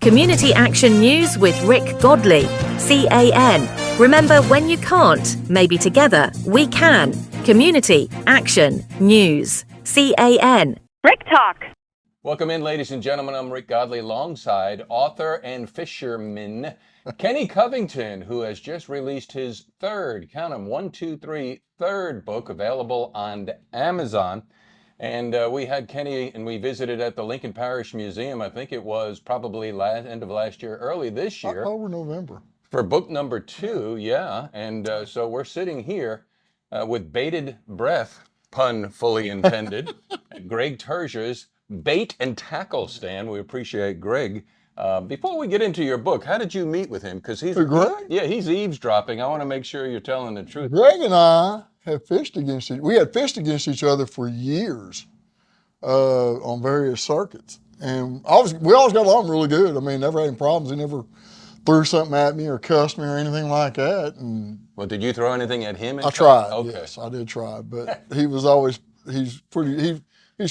Community Action News with Rick Godley, CAN. Remember, when you can't, maybe together we can. Community Action News, CAN. Rick Talk. Welcome in, ladies and gentlemen. I'm Rick Godley, alongside author and fisherman Kenny Covington, who has just released his third, count them, 1, 2, 3, third book, available on Amazon. And we had Kenny, and we visited at the Lincoln Parish Museum. I think it was probably end of last year, early this year. October, November. For book number 2, yeah. And so we're sitting here with bated breath, pun fully intended, at Greg Terzier's bait and tackle stand. We appreciate Greg. Before we get into your book, how did you meet with him? Because Greg? Yeah, he's eavesdropping. I want to make sure you're telling the truth. Greg and I have fished against each. We had fished against each other for years on various circuits, and we always got along really good. I mean, never had any problems. He never threw something at me or cussed me or anything like that. And well, did you throw anything at him? I tried. Okay. Yes, I did try, but he was always he's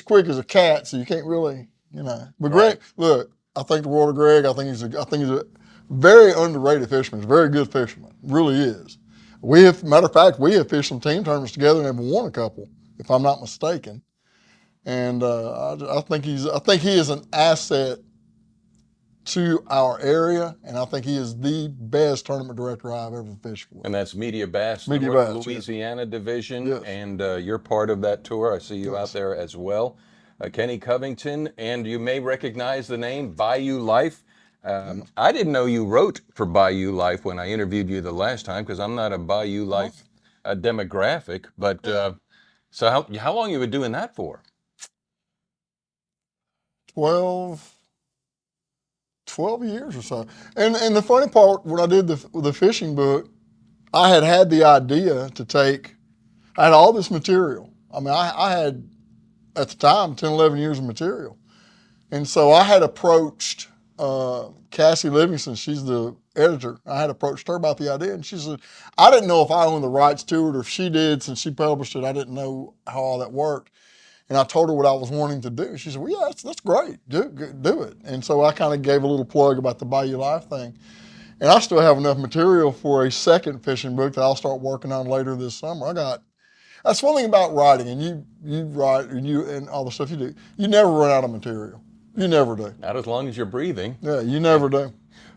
quick as a cat, so you can't really, But Greg, Right. Look, I think the world of Greg. I think he's a very underrated fisherman. He's a very good fisherman, really is. Matter of fact, we have fished some team tournaments together and have won a couple, if I'm not mistaken. And I think he is an asset to our area, and I think he is the best tournament director I've ever fished for. And that's Media Bass, Media North Bass, Louisiana division, yes. And you're part of that tour. I see you Yes. out there as well. Kenny Covington, and you may recognize the name Bayou Life. I didn't know you wrote for Bayou Life when I interviewed you the last time, because I'm not a Bayou Life demographic. But so how long you been doing that for? 12 years or so. And the funny part, when I did the fishing book, I had the idea I had all this material. I mean, I had, at the time, 10, 11 years of material. And so I had approached Cassie Livingston, she's the editor. I had approached her about the idea, and she said, I didn't know if I owned the rights to it or if she did, since she published it. I didn't know how all that worked. And I told her what I was wanting to do. She said, well, yeah, that's great. Do it. And so I kind of gave a little plug about the Bayou Life thing. And I still have enough material for a second fishing book that I'll start working on later this summer. That's one thing about writing, and you write and all the stuff you do. You never run out of material. You never do. Not as long as you're breathing. Yeah, you never do.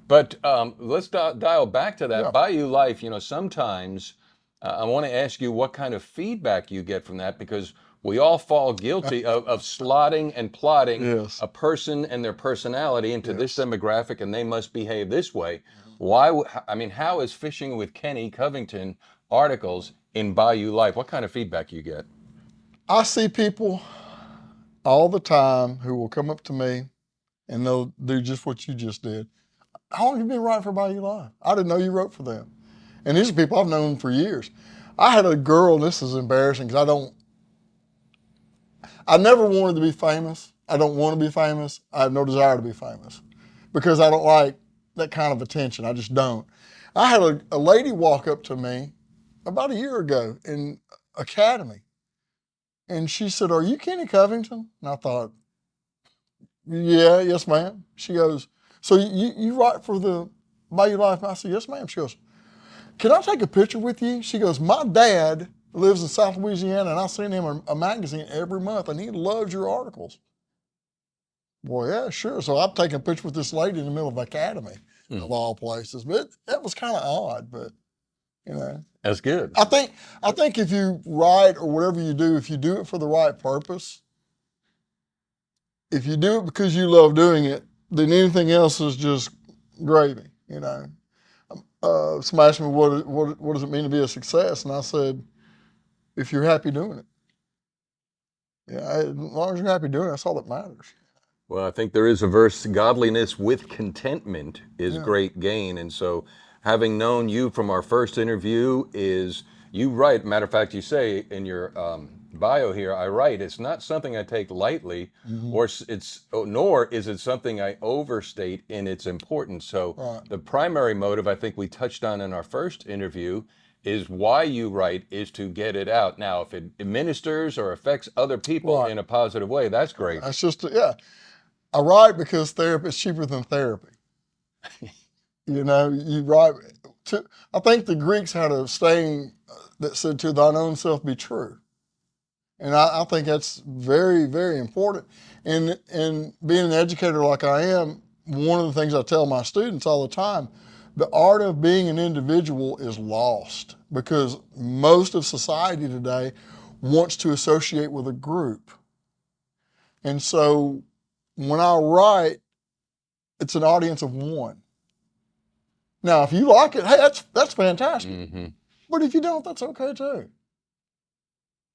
But let's dial back to that. Yeah. Bayou Life, sometimes I want to ask you what kind of feedback you get from that, because we all fall guilty of slotting and plotting Yes. a person and their personality into this demographic, and they must behave this way. How is Fishing with Kenny Covington articles in Bayou Life? What kind of feedback you get? I see people all the time who will come up to me and they'll do just what you just did. How long have you been writing for Bayou Life? I didn't know you wrote for them. And these are people I've known for years. I had a girl, and this is embarrassing because I never wanted to be famous. I don't want to be famous. I have no desire to be famous because I don't like that kind of attention. I just don't. I had a lady walk up to me about a year ago in Academy, and she said, are you Kenny Covington? And I thought, yes, ma'am. She goes, so you write for the Bayou Life? And I said, yes, ma'am. She goes, can I take a picture with you? She goes, my dad lives in South Louisiana, and I send him a magazine every month, and he loves your articles. Well, yeah, sure. So I'm taking a picture with this lady in the middle of Academy, of all places. But that was kind of odd, but, That's good. I think if you write or whatever you do, if you do it for the right purpose, if you do it because you love doing it, then anything else is just gravy, Somebody asked me, what does it mean to be a success? And I said, if you're happy doing it. Yeah, as long as you're happy doing it, that's all that matters. Well, I think there is a verse, godliness with contentment is great gain. And so having known you from our first interview is, you write, matter of fact, you say in your bio here, I write, it's not something I take lightly, nor is it something I overstate in its importance. So the primary motive, I think we touched on in our first interview, is why you write is to get it out. Now, if it administers or affects other people in a positive way, that's great. That's just, I write because therapy is cheaper than therapy. You write. I think the Greeks had a saying that said, "To thine own self be true," and I think that's very, very important. And being an educator like I am, one of the things I tell my students all the time, the art of being an individual is lost because most of society today wants to associate with a group. And so when I write, it's an audience of one. Now, if you like it, hey, that's fantastic. Mm-hmm. But if you don't, that's okay too.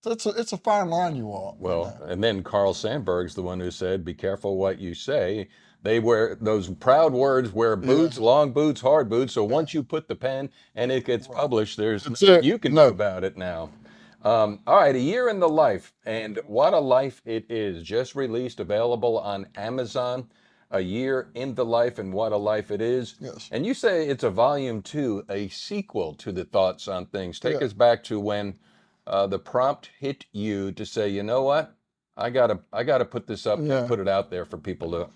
It's a fine line you walk. Well, and then Carl Sandburg's the one who said, "Be careful what you say." They wear those proud words, wear boots, long boots, hard boots. So once you put the pen and it gets published, there's you can know about it now. All right, A Year in the Life, and what a life it is. Just released, available on Amazon. A Year in the Life and What a Life It Is. Yes. And you say it's a volume 2, a sequel to the Thoughts on Things. Take us back to when the prompt hit you to say, you know what, I gotta put this up, and put it out there for people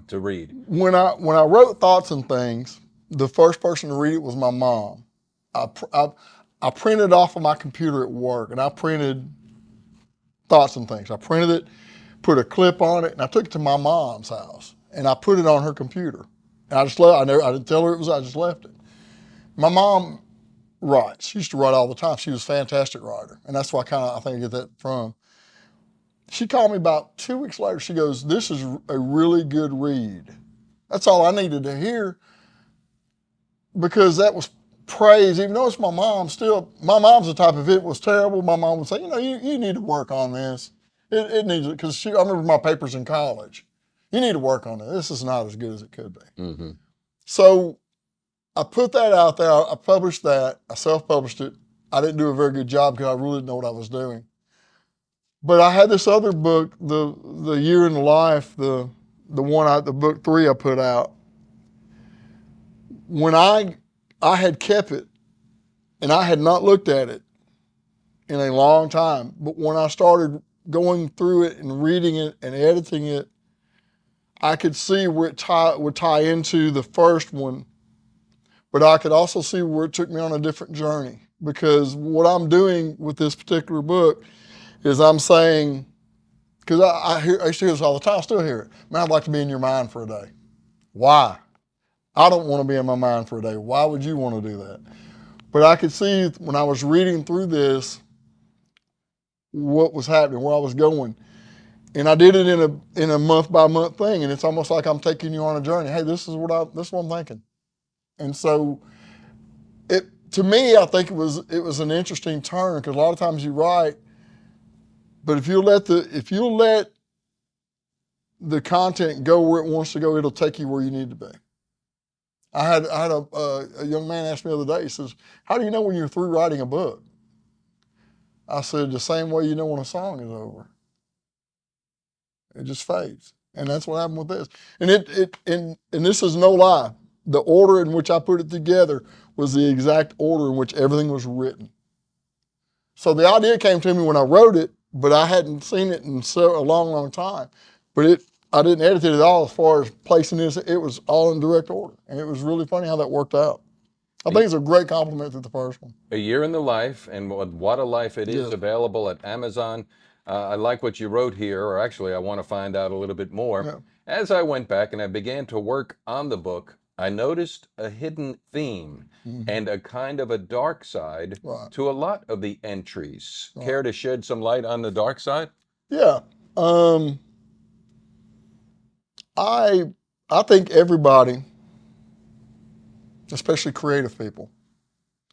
to read. When I wrote Thoughts and Things, the first person to read it was my mom. I printed off of my computer at work, and I printed Thoughts and Things. I printed it, put a clip on it, and I took it to my mom's house, and I put it on her computer. And I just left. I didn't tell her it was. I just left it. My mom writes. She used to write all the time. She was a fantastic writer, and that's why I think I get that from. She called me about 2 weeks later. She goes, "This is a really good read." That's all I needed to hear, because that was praise. Even though it's my mom, still, my mom's the type, if it was terrible, my mom would say, you need to work on this. It needs it, because I remember my papers in college. You need to work on it. This is not as good as it could be. Mm-hmm. So I put that out there. I published that. I self-published it. I didn't do a very good job because I really didn't know what I was doing. But I had this other book, the Year in the Life, the book 3 I put out. When I had kept it, and I had not looked at it in a long time, but when I started going through it and reading it and editing it, I could see where it would tie into the first one, but I could also see where it took me on a different journey. Because what I'm doing with this particular book is I'm saying, because I used to hear this all the time, I still hear it, man, I'd like to be in your mind for a day. Why? I don't want to be in my mind for a day. Why would you want to do that? But I could see when I was reading through this, what was happening, where I was going. And I did it in a month by month thing, and it's almost like I'm taking you on a journey. Hey, this is what I'm thinking. And so to me, I think it was an interesting turn, because a lot of times you write, but if you let the content go where it wants to go, it'll take you where you need to be. I had a young man ask me the other day, he says, "How do you know when you're through writing a book?" I said, "The same way you know when a song is over. It just fades." And that's what happened with this. And this is no lie. The order in which I put it together was the exact order in which everything was written. So the idea came to me when I wrote it, but I hadn't seen it in a long, long time. But I didn't edit it at all as far as placing this. It was all in direct order. And it was really funny how that worked out. I think it's a great compliment to the first one. A Year in the Life and What a Life It Is, available at Amazon. I like what you wrote here, or actually I want to find out a little bit more. Yeah. As I went back and I began to work on the book, I noticed a hidden theme and a kind of a dark side to a lot of the entries. Care to shed some light on the dark side? Yeah. I think everybody, especially creative people,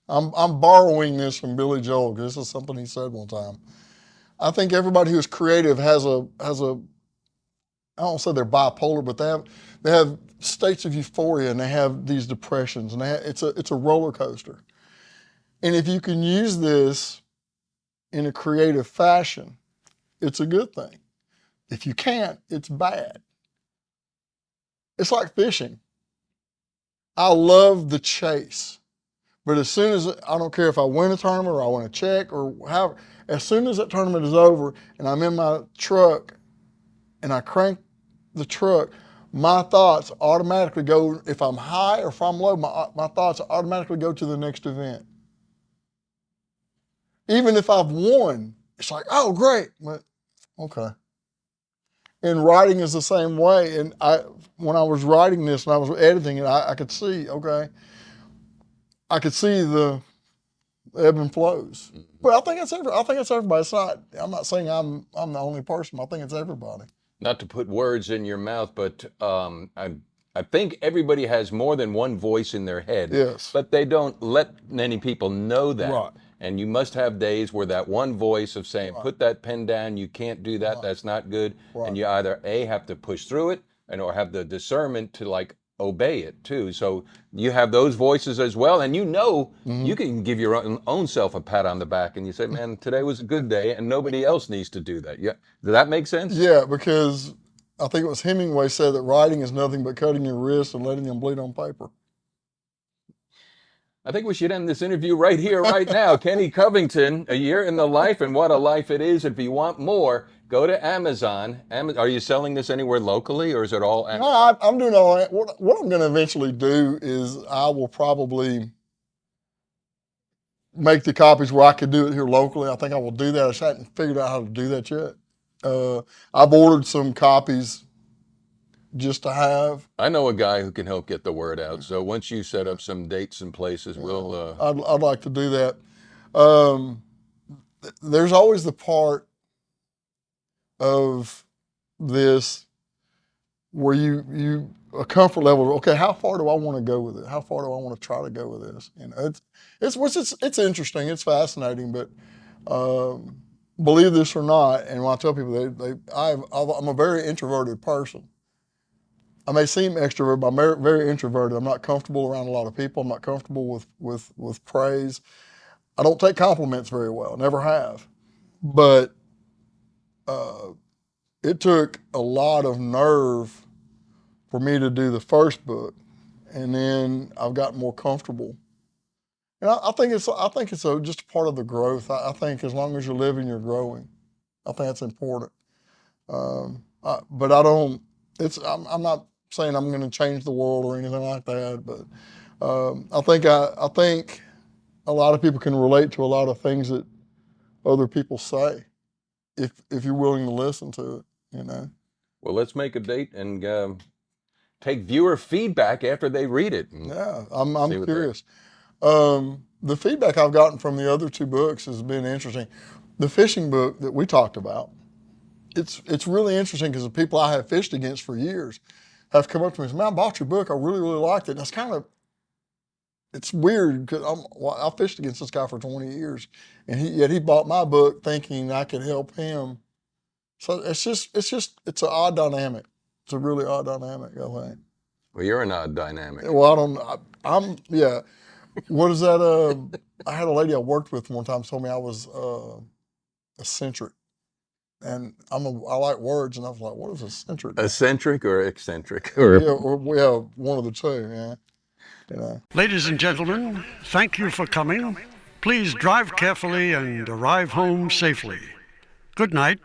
I'm borrowing this from Billy Joel, because this is something he said one time. I think everybody who's creative has a I don't say they're bipolar, but they have states of euphoria, and they have these depressions, and it's a roller coaster. And if you can use this in a creative fashion, it's a good thing. If you can't, it's bad. It's like fishing. I love the chase, but as soon as, I don't care if I win a tournament or I win a check or however, as soon as that tournament is over and I'm in my truck and I crank the truck, my thoughts automatically go, if I'm high or if I'm low, my thoughts automatically go to the next event. Even if I've won, it's like, oh, great. But, okay. And writing is the same way. And when I was writing this and I was editing it, I could see, okay, I could see the ebb and flows. But I think it's everybody. It's not, I'm not saying I'm the only person. I think it's everybody. Not to put words in your mouth, but I think everybody has more than one voice in their head. Yes. But they don't let many people know that. Right. And you must have days where that one voice of saying, put that pen down, you can't do that, that's not good. Right. And you either A, have to push through it, or have the discernment to like obey it too. So you have those voices as well. And you can give your own self a pat on the back and you say, man, today was a good day and nobody else needs to do that. Yeah. Does that make sense? Yeah, because I think it was Hemingway said that writing is nothing but cutting your wrists and letting them bleed on paper. I think we should end this interview right here, right now. Kenny Covington, A Year in the Life, and what a life it is. If you want more, go to Amazon. Are you selling this anywhere locally, or is it all Amazon? No, I'm doing all that. What I'm going to eventually do is I will probably make the copies where I could do it here locally. I think I will do that. I just hadn't figured out how to do that yet. I've ordered some copies just to have. I know a guy who can help get the word out. So once you set up some dates and places, we'll... I'd like to do that. There's always the part of this where you a comfort level. Okay, how far do I want to go with it? How far do I want to try to go with this? You know, it's interesting. It's fascinating, but believe this or not, and when I tell people I'm a very introverted person. I may seem extroverted, but I'm very introverted. I'm not comfortable around a lot of people. I'm not comfortable with praise. I don't take compliments very well. Never have. But it took a lot of nerve for me to do the first book, and then I've gotten more comfortable. And I think it's just a part of the growth. I think as long as you're living, you're growing. I think that's important. But I don't. I'm not saying I'm going to change the world or anything like that. But I think a lot of people can relate to a lot of things that other people say, if you're willing to listen to it. You know. Well, let's make a date and take viewer feedback after they read it. Yeah, I'm curious. The feedback I've gotten from the other two books has been interesting. The fishing book that we talked about, it's really interesting because the people I have fished against for years have come up to me and said, man, I bought your book. I really, really liked it. And it's weird because I fished against this guy for 20 years and yet he bought my book thinking I could help him. So it's an odd dynamic. It's a really odd dynamic, I think. Well, you're an odd dynamic. Well, yeah. What is that? I had a lady I worked with one time told me I was eccentric. And I like words, and I was like, what is eccentric? Eccentric or eccentric? Yeah, one of the two, yeah. You know. Ladies and gentlemen, thank you for coming. Please drive carefully and arrive home safely. Good night.